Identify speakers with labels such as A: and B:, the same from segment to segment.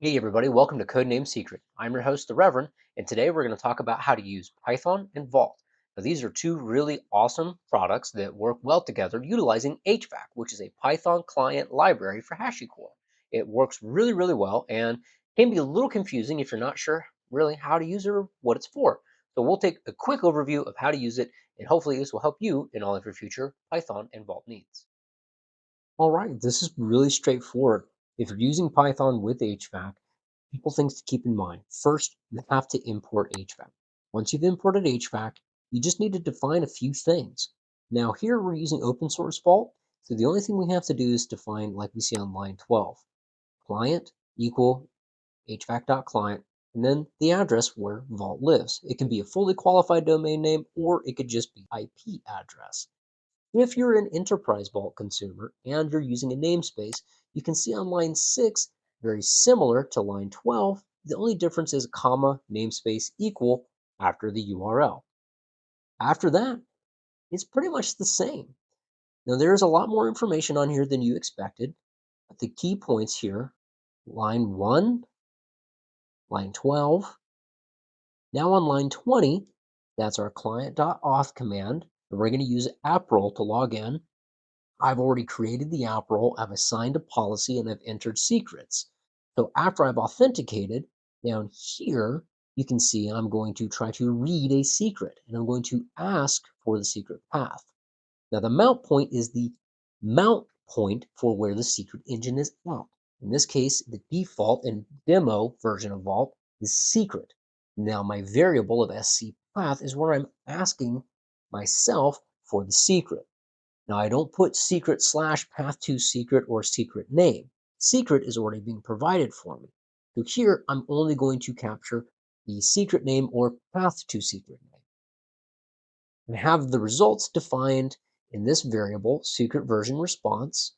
A: Hey everybody, welcome to Codename Secret. I'm your host, the Reverend, and today we're going to talk about how to use Python and Vault. Now, these are two really awesome products that work well together utilizing HVAC, which is a Python client library for HashiCorp. It works really well and can be a little confusing if you're not sure really how to use it or what it's for. So we'll take a quick overview of how to use it, and hopefully this will help you in all of your future Python and Vault needs. All right, this is really straightforward. If you're using Python with HVAC, couple things to keep in mind. First, you have to import HVAC. Once you've imported HVAC, you just need to define a few things. Now here we're using open source Vault, so the only thing we have to do is define, like we see on line 12, client equal HVAC.client, and then the address where Vault lives. It can be a fully qualified domain name, or it could just be IP address. If you're an Enterprise Vault consumer and you're using a namespace, you can see on line 6, very similar to line 12, the only difference is comma namespace equal after the URL. After that, it's pretty much the same. Now there's a lot more information on here than you expected, but the key points here, line 1, line 12, now on line 20, that's our client.auth command, and we're going to use approl to log in. I've already created the app role, I've assigned a policy, and I've entered secrets. So after I've authenticated, down here, you can see I'm going to try to read a secret, and I'm going to ask for the secret path. Now the mount point is the mount point for where the secret engine is at. In this case, the default and demo version of Vault is secret. Now my variable of sc path is where I'm asking myself for the secret. Now I don't put secret slash path to secret or secret name. Secret is already being provided for me. So here I'm only going to capture the secret name or path to secret name and have the results defined in this variable, secret version response.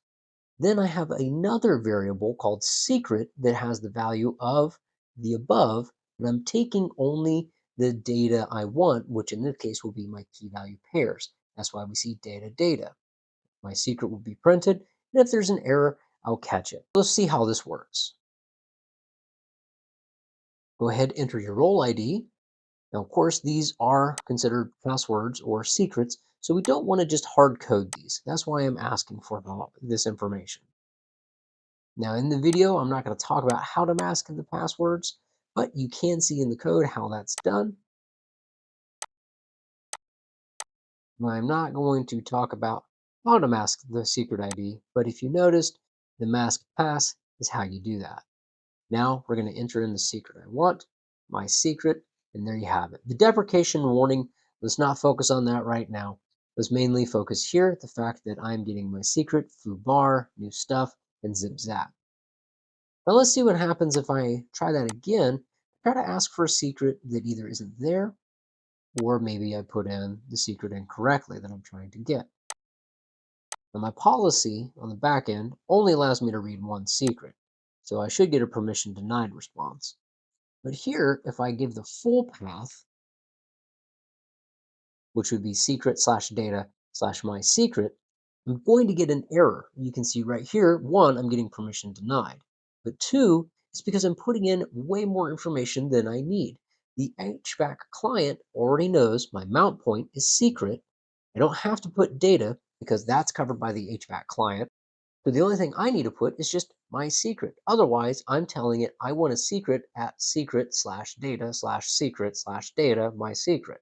A: Then I have another variable called secret that has the value of the above, and I'm taking only the data I want, which in this case will be my key value pairs. That's why we see data. My secret will be printed, and if there's an error, I'll catch it. Let's see how this works. Go ahead, enter your role ID. Now, of course, these are considered passwords or secrets, so we don't want to just hard code these. That's why I'm asking for this information. Now, in the video, I'm not going to talk about how to mask the passwords, but you can see in the code how that's done. I'm not going to talk about how to mask the secret ID, but if you noticed, the mask pass is how you do that. Now we're going to enter in the secret I want, my secret, and there you have it. The deprecation warning, let's not focus on that right now. Let's mainly focus here, the fact that I'm getting my secret, foo bar, new stuff, and zip zap. Now let's see what happens if I try that again. Try to ask for a secret that either isn't there, or maybe I put in the secret incorrectly that I'm trying to get. Now my policy on the back end only allows me to read one secret, so I should get a permission denied response. But here, if I give the full path, which would be secret slash data slash my secret, I'm going to get an error. You can see right here, one, I'm getting permission denied. But two, it's because I'm putting in way more information than I need. The HVAC client already knows my mount point is secret. I don't have to put data because that's covered by the HVAC client. So the only thing I need to put is just my secret. Otherwise, I'm telling it I want a secret at secret slash data slash secret slash data, my secret.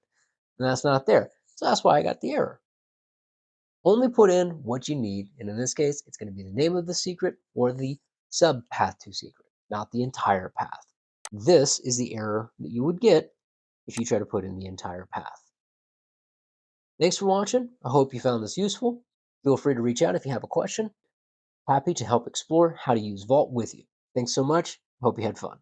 A: And that's not there. So that's why I got the error. Only put in what you need. And in this case, it's going to be the name of the secret or the sub path to secret, not the entire path. This is the error that you would get if you try to put in the entire path. Thanks for watching. I hope you found this useful. Feel free to reach out if you have a question. Happy to help explore how to use Vault with you. Thanks so much. Hope you had fun.